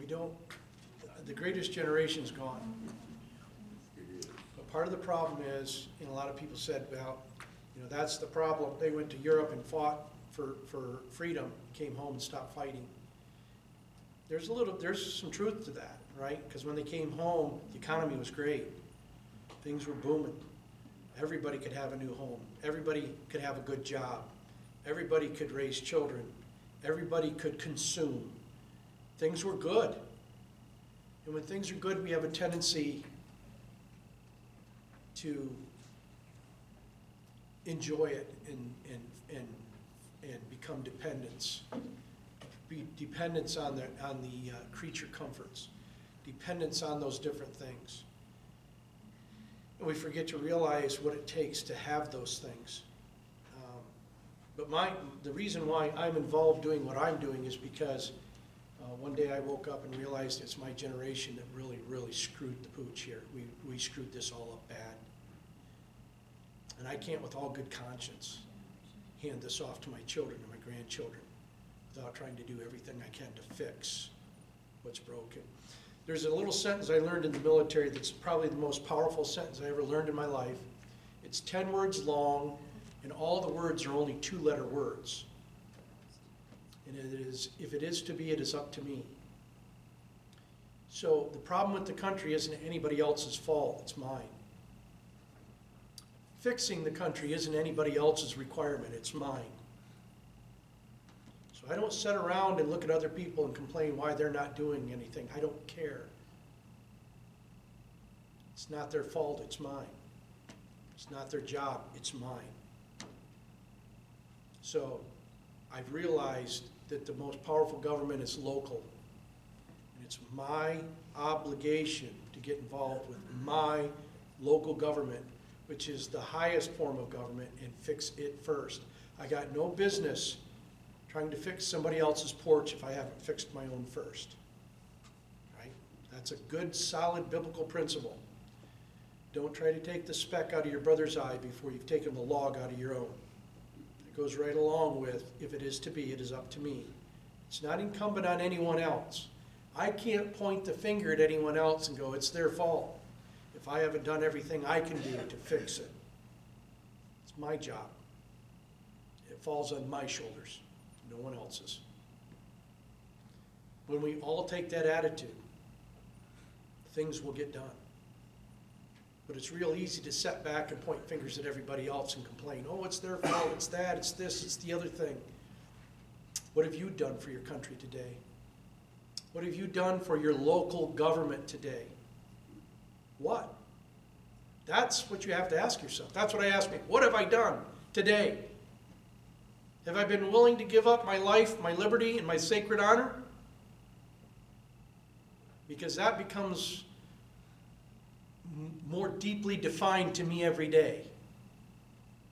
we don't, the greatest generation's gone. But part of the problem is, and a lot of people said, well, that's the problem. They went to Europe and fought for freedom, came home and stopped fighting. There's some truth to that, right? Because when they came home, the economy was great. Things were booming. Everybody could have a new home. Everybody could have a good job. Everybody could raise children. Everybody could consume. Things were good. And when things are good, we have a tendency to enjoy it and become dependents. Be dependents on the creature comforts. Dependence on those different things. And we forget to realize what it takes to have those things. But the reason why I'm involved doing what I'm doing is because one day I woke up and realized it's my generation that really, really screwed the pooch here. We screwed this all up bad. And I can't, with all good conscience, hand this off to my children and my grandchildren without trying to do everything I can to fix what's broken. There's a little sentence I learned in the military that's probably the most powerful sentence I ever learned in my life. It's 10 words long, and all the words are only 2-letter words. And it is, if it is to be, it is up to me. So the problem with the country isn't anybody else's fault, it's mine. Fixing the country isn't anybody else's requirement, it's mine. So I don't sit around and look at other people and complain why they're not doing anything. I don't care. It's not their fault, it's mine. It's not their job, it's mine. So I've realized that the most powerful government is local. And it's my obligation to get involved with my local government, which is the highest form of government, and fix it first. I got no business trying to fix somebody else's porch if I haven't fixed my own first. Right? That's a good, solid biblical principle. Don't try to take the speck out of your brother's eye before you've taken the log out of your own. It goes right along with, if it is to be, it is up to me. It's not incumbent on anyone else. I can't point the finger at anyone else and go, it's their fault, if I haven't done everything I can do to fix it. It's my job. It falls on my shoulders, no one else's. When we all take that attitude, things will get done. But it's real easy to sit back and point fingers at everybody else and complain, oh, it's their fault, it's that, it's this, it's the other thing. What have you done for your country today? What have you done for your local government today? What? That's what you have to ask yourself. That's what I ask me. What have I done today? Have I been willing to give up my life, my liberty, and my sacred honor? Because that becomes more deeply defined to me every day.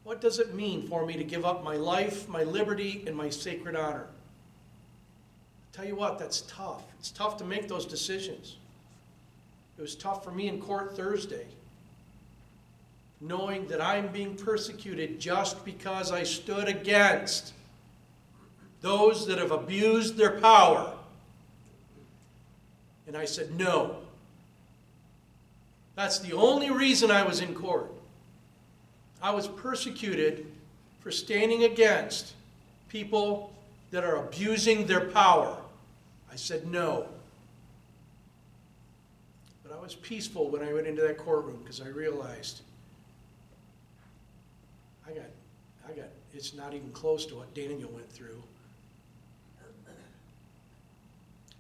What does it mean for me to give up my life, my liberty, and my sacred honor? I'll tell you what, that's tough. It's tough to make those decisions. It was tough for me in court Thursday, knowing that I'm being persecuted just because I stood against those that have abused their power. And I said, no. That's the only reason I was in court. I was persecuted for standing against people that are abusing their power. I said no. But I was peaceful when I went into that courtroom because I realized it's not even close to what Daniel went through.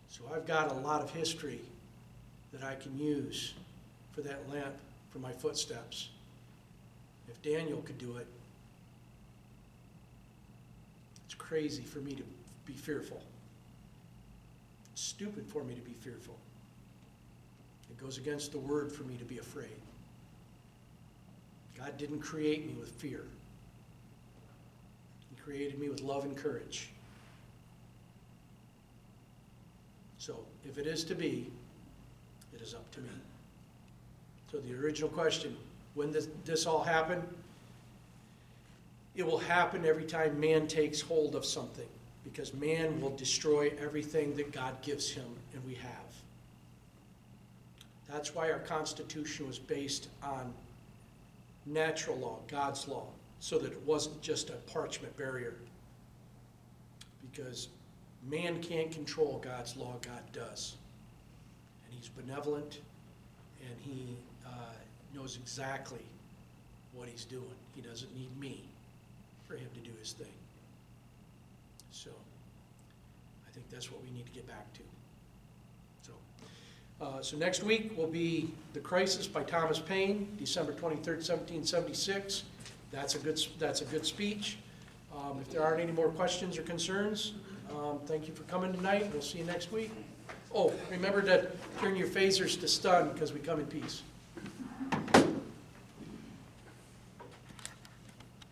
So I've got a lot of history that I can use for that lamp for my footsteps. If Daniel could do it, it's crazy for me to be fearful. It's stupid for me to be fearful. It goes against the word for me to be afraid. God didn't create me with fear. He created me with love and courage. So, if it is to be, it is up to me. So the original question, when does this all happen? It will happen every time man takes hold of something. because man will destroy everything that God gives him, and we have. That's why our Constitution was based on natural law, God's law, so that it wasn't just a parchment barrier. Because man can't control God's law, God does. And he's benevolent, and he knows exactly what he's doing. He doesn't need me for him to do his thing. So, I think that's what we need to get back to. So next week will be The Crisis by Thomas Paine, December 23rd, 1776. That's a good speech. If there aren't any more questions or concerns, thank you for coming tonight. We'll see you next week. Oh, remember to turn your phasers to stun, because we come in peace.